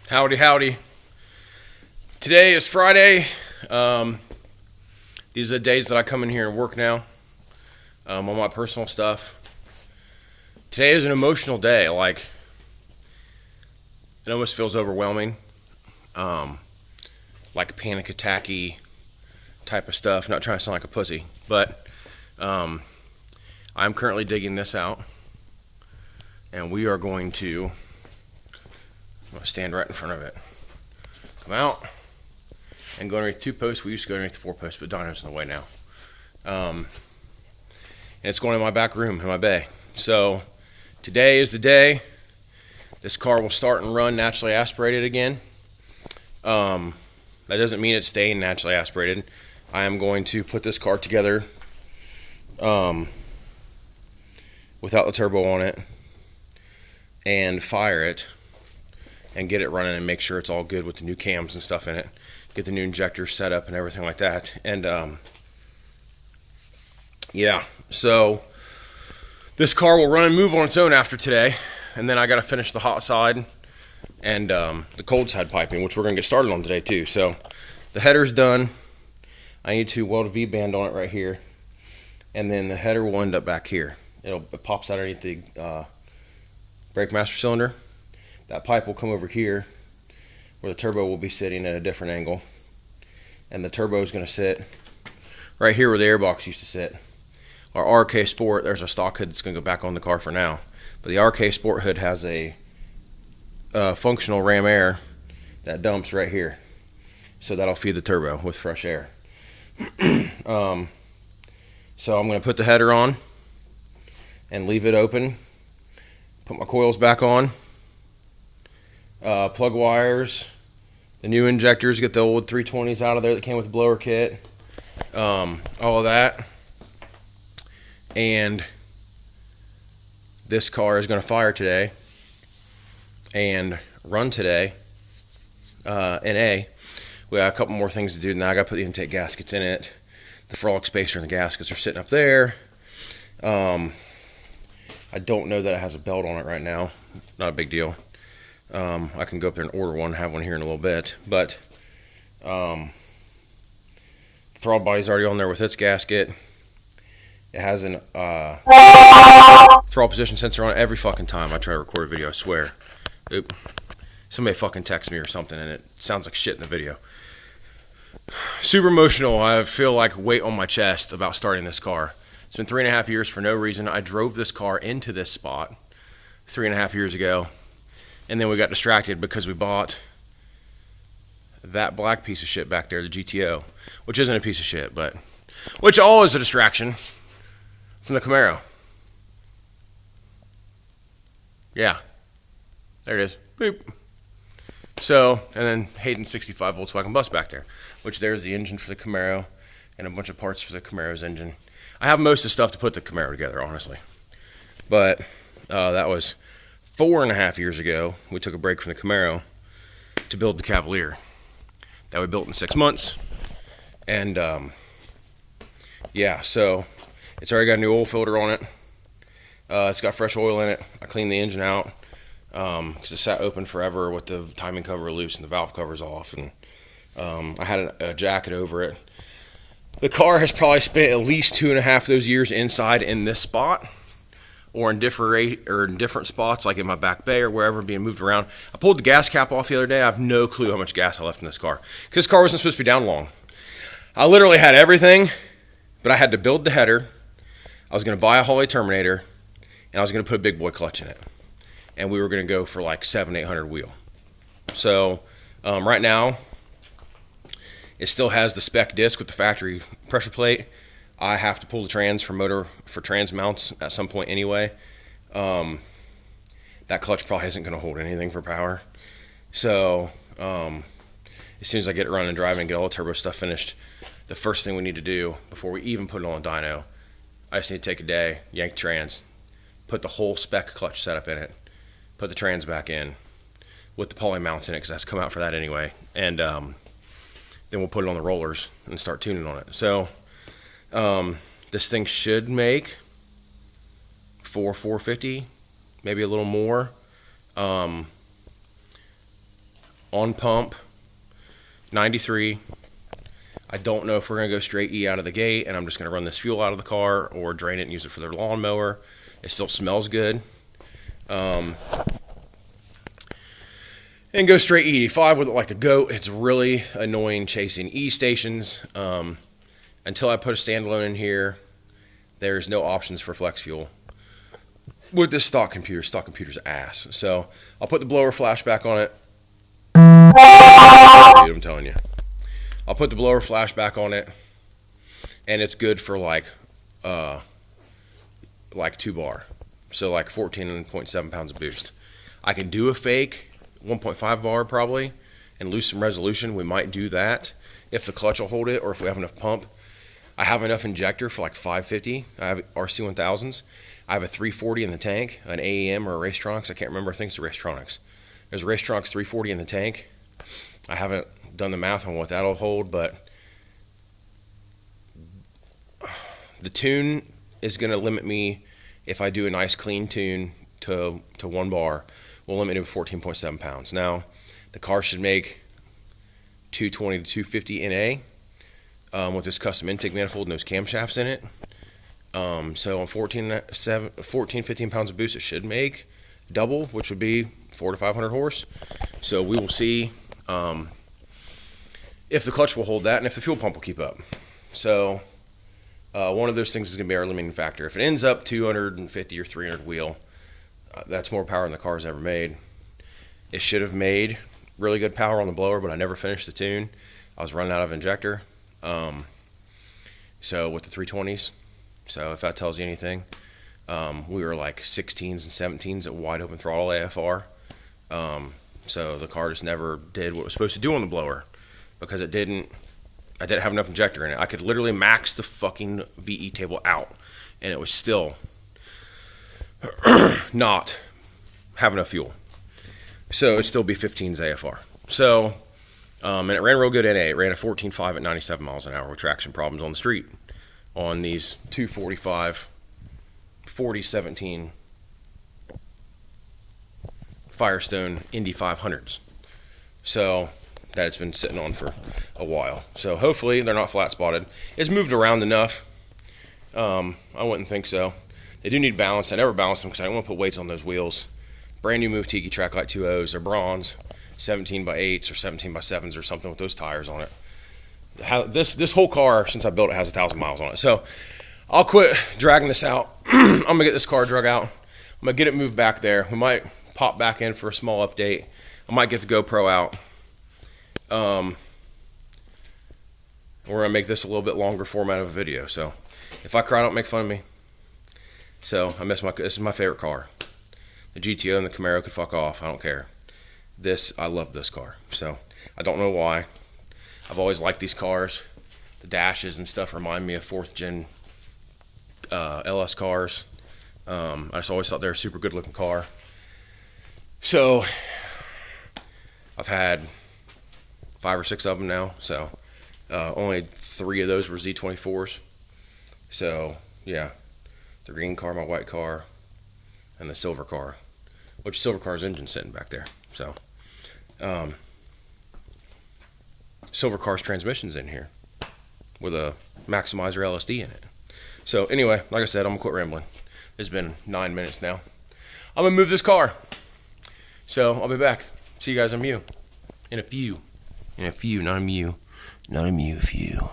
Howdy, howdy. Today is Friday. These are the days that I come in here and work now on my personal stuff. Today is an emotional day. Like, it almost feels overwhelming. Like panic attacky type of stuff. Not trying to sound like a pussy, but I'm currently digging this out. And we are going to, I'm going to stand right in front of it. Come out and go underneath 2 posts. We used to go underneath the 4 posts, but Dino's in the way now. And it's going in my back room, in my bay. So today is the day. This car will start and run naturally aspirated again. That doesn't mean it's staying naturally aspirated. I am going to put this car together without the turbo on it and fire it and get it running and make sure it's all good with the new cams and stuff in it. Get the new injector set up and everything like that. And yeah, so this car will run and move on its own after today. And then I got to finish the hot side and the cold side piping, which we're going to get started on today too. So the header's done. I need to weld a V-band on it right here. And then the header will end up back here. It pops out underneath the brake master cylinder. That pipe will come over here where the turbo will be sitting at a different angle. And the turbo is going to sit right here where the airbox used to sit. Our RK Sport, there's a stock hood that's going to go back on the car for now. But the RK Sport hood has a functional ram air that dumps right here. So that'll feed the turbo with fresh air. So I'm going to put the header on and leave it open. Put my coils back on. Plug wires. The new injectors, get the old 320s out of there that came with the blower kit. All of that. And this car is going to fire today and run today in A. We got a couple more things to do. Now I got to put the intake gaskets in it. The frolic spacer and the gaskets are sitting up there. I don't know that it has a belt on it right now. Not a big deal. I can go up there and order one, have one here in a little bit. But the throttle body's already on there with its gasket. It has an throttle position sensor on it every fucking time I try to record a video, I swear. Oop. Somebody fucking text me or something and it sounds like shit in the video. Super emotional. I feel like weight on my chest about starting this car. It's been 3.5 years for no reason. I drove this car into this spot 3.5 years ago. And then we got distracted because we bought that black piece of shit back there, the GTO. Which isn't a piece of shit, but which all is a distraction from the Camaro. Yeah. There it is. Boop. So, and then Hayden 65 Volkswagen bus back there. Which there's the engine for the Camaro and a bunch of parts for the Camaro's engine. I have most of the stuff to put the Camaro together, honestly. But that was 4.5 years ago. We took a break from the Camaro to build the Cavalier. That we built in 6 months. And yeah, so it's already got a new oil filter on it. It's got fresh oil in it. I cleaned the engine out because it sat open forever with the timing cover loose and the valve covers off. And I had a jacket over it. The car has probably spent at least 2.5 of those years inside in this spot, or in different spots, like in my back bay or wherever, being moved around. I pulled the gas cap off the other day. I have no clue how much gas I left in this car, because this car wasn't supposed to be down long. I literally had everything, but I had to build the header. I was going to buy a Holley Terminator, and I was going to put a big boy clutch in it, and we were going to go for like 700-800 wheel. So right now, it still has the spec disc with the factory pressure plate. I have to pull the trans for trans mounts at some point anyway. That clutch probably isn't going to hold anything for power. So as soon as I get it running and driving and get all the turbo stuff finished, the first thing we need to do before we even put it on a dyno, I just need to take a day, yank the trans, put the whole spec clutch setup in it, put the trans back in with the poly mounts in it, because that's come out for that anyway. And then we'll put it on the rollers and start tuning on it. So this thing should make 450, maybe a little more. on pump, 93. I don't know if we're going to go straight E out of the gate and I'm just going to run this fuel out of the car or drain it and use it for their lawnmower. It still smells good. And go straight E85 with it like the goat. It's really annoying chasing E stations. Until I put a standalone in here, there's no options for flex fuel. With this stock computer's ass. So I'll put the blower flash back on it. Dude, I'm telling you. I'll put the blower flash back on it, and it's good for like 2 bar, so like 14.7 pounds of boost. I can do a fake 1.5 bar probably and lose some resolution. We might do that if the clutch will hold it or if we have enough pump. I have enough injector for like 550. I have RC1000s. I have a 340 in the tank, an AEM or a Racetronics. I can't remember. I think it's a Racetronics. There's a Racetronics 340 in the tank. I haven't done the math on what that'll hold, but the tune is going to limit me. If I do a nice clean tune to 1 bar, will limit it to 14.7 pounds. Now, the car should make 220 to 250 NA with this custom intake manifold and those camshafts in it. So on 15 pounds of boost, it should make double, which would be 400 to 500 horse. So we will see if the clutch will hold that and if the fuel pump will keep up. So one of those things is going to be our limiting factor. If it ends up 250 or 300 wheel, that's more power than the car's ever made. It should have made really good power on the blower, but I never finished the tune. I was running out of injector. So with the 320s, so if that tells you anything, we were like 16s and 17s at wide open throttle AFR. So the car just never did what it was supposed to do on the blower because I didn't have enough injector in it. I could literally max the fucking VE table out and it was still not have enough fuel. So it'd still be 15s AFR. So, and it ran real good NA. It ran a 14.5 at 97 miles an hour with traction problems on the street on these 245, 4017 Firestone Indy 500s. So that it's been sitting on for a while. So hopefully they're not flat spotted. It's moved around enough. I wouldn't think so. They do need balance. I never balance them because I don't want to put weights on those wheels. Brand new Move Tiki Tracklight 2.0s. They're bronze, 17x8s or 17x7s or something with those tires on it. This whole car, since I built it, has 1,000 miles on it. So I'll quit dragging this out. I'm going to get this car drug out. I'm going to get it moved back there. We might pop back in for a small update. I might get the GoPro out. We're going to make this a little bit longer format of a video. So if I cry, don't make fun of me. So this is my favorite car. The GTO and the Camaro could fuck off. I don't care. I love this car. So I don't know why. I've always liked these cars. The dashes and stuff remind me of 4th gen LS cars. I just always thought they were a super good looking car. So I've had 5 or 6 of them now. So only 3 of those were Z24s. So yeah, the green car, my white car, and the silver car, which silver car's engine sitting back there. So silver car's transmission's in here with a maximizer LSD in it. So anyway, like I said, I'm gonna quit rambling. It's been 9 minutes now. I'm gonna move this car. So I'll be back. See you guys in a few, not a mew, not a mew, few.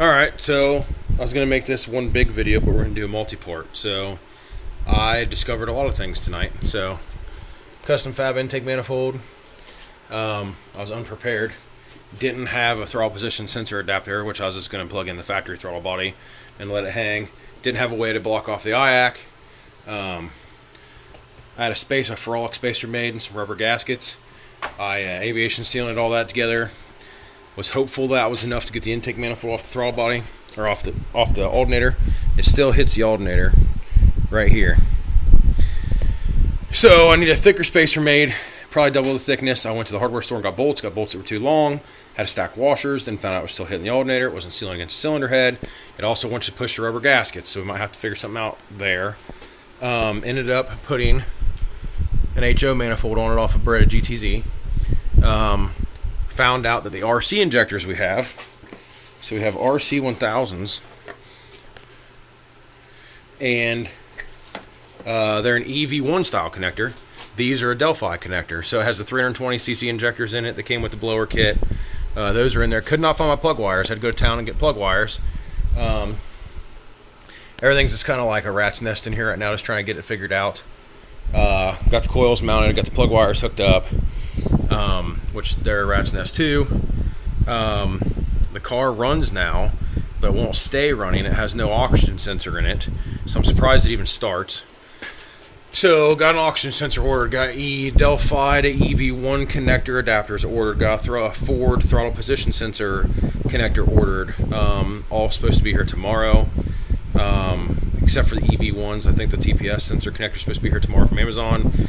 Alright, so I was going to make this one big video, but we're going to do a multi-part. So I discovered a lot of things tonight. So custom fab intake manifold. I was unprepared. Didn't have a throttle position sensor adapter, which I was just going to plug in the factory throttle body and let it hang. Didn't have a way to block off the IAC. I had a ferrolic spacer made and some rubber gaskets. I aviation sealing all that together. Was hopeful that was enough to get the intake manifold off the throttle body, or off the alternator. It still hits the alternator right here. So I need a thicker spacer made, probably double the thickness. I went to the hardware store and got bolts that were too long. Had to stack washers, then found out it was still hitting the alternator. It wasn't sealing against the cylinder head. It also wants to push the rubber gaskets, so we might have to figure something out there. Ended up putting an HO manifold on it off of Breda GTZ. Found out that the RC injectors we have, so we have RC 1000s, and they're an EV1 style connector. These are a Delphi connector, so it has the 320cc injectors in it that came with the blower kit. Those are in there. Could not find my plug wires. Had to go to town and get plug wires. Everything's just kind of like a rat's nest in here right now, just trying to get it figured out. Got the coils mounted, got the plug wires hooked up, which they're a rat's nest too. The car runs now, but it won't stay running. It has no oxygen sensor in it, so I'm surprised it even starts. So got an oxygen sensor ordered, got Delphi to EV1 connector adapters ordered, got a Ford throttle position sensor connector ordered, all supposed to be here tomorrow. Except for the EV1s. I think the TPS sensor connector is supposed to be here tomorrow from Amazon.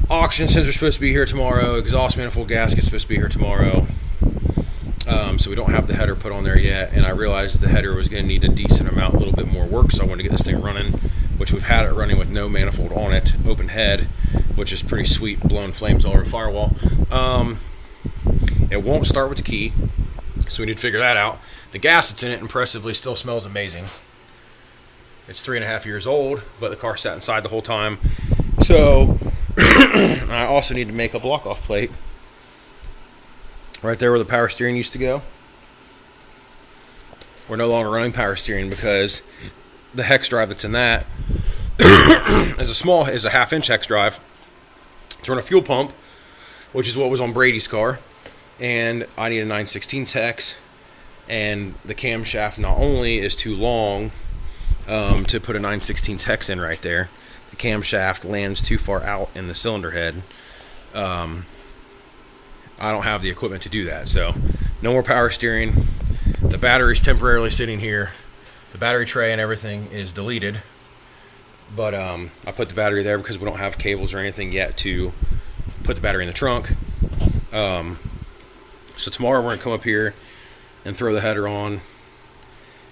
Oxygen sensor is supposed to be here tomorrow. Exhaust manifold gasket is supposed to be here tomorrow. So we don't have the header put on there yet, and I realized the header was going to need a decent amount, a little bit more work, so I wanted to get this thing running, which we've had it running with no manifold on it, open head, which is pretty sweet, blowing flames all over the firewall. It won't start with the key, so we need to figure that out. The gas that's in it, impressively, still smells amazing. It's 3.5 years old, but the car sat inside the whole time. So I also need to make a block-off plate right there where the power steering used to go. We're no longer running power steering because the hex drive that's in that is a half-inch hex drive. It's running a fuel pump, which is what was on Brady's car, and I need a 9/16 hex. And the camshaft not only is too long to put a 9/16 hex in right there, the camshaft lands too far out in the cylinder head. I don't have the equipment to do that, so no more power steering. The battery's temporarily sitting here. The battery tray and everything is deleted, but I put the battery there because we don't have cables or anything yet to put the battery in the trunk. So tomorrow we're gonna come up here and throw the header on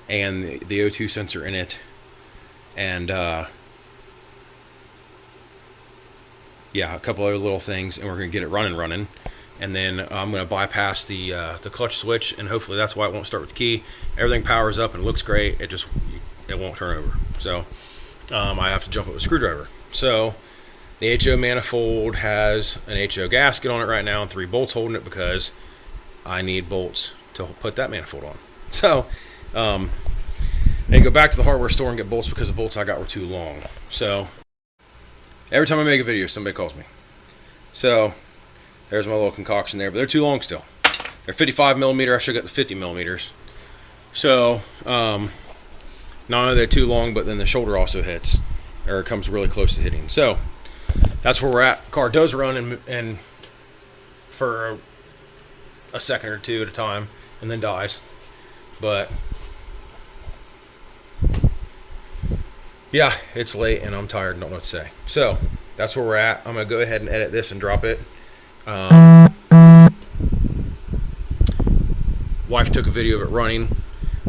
and the O2 sensor in it, and yeah, a couple other little things, and we're gonna get it running. And then I'm gonna bypass the clutch switch, and hopefully that's why it won't start with the key. Everything powers up and looks great. It won't turn over. So I have to jump it with a screwdriver. So the HO manifold has an HO gasket on it right now and 3 bolts holding it because I need bolts to put that manifold on. So I go back to the hardware store and get bolts because the bolts I got were too long. So every time I make a video, somebody calls me. So there's my little concoction there, but they're too long still. They're 55 millimeter. I should get the 50 millimeters. So not only are they too long, but then the shoulder also hits, or it comes really close to hitting. So that's where we're at. Car does run and for a second or two at a time, and then dies. But yeah, it's late and I'm tired and don't know what to say. So that's where we're at. I'm gonna go ahead and edit this and drop it. Wife took a video of it running,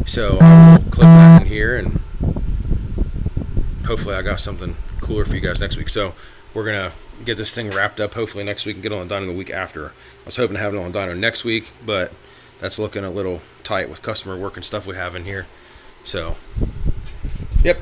so I will clip that in here, and hopefully I got something cooler for you guys next week. So we're gonna get this thing wrapped up hopefully next week and get it on the dyno the week after. I was hoping to have it on the dyno next week, but that's looking a little tight with customer work and stuff we have in here. So yep.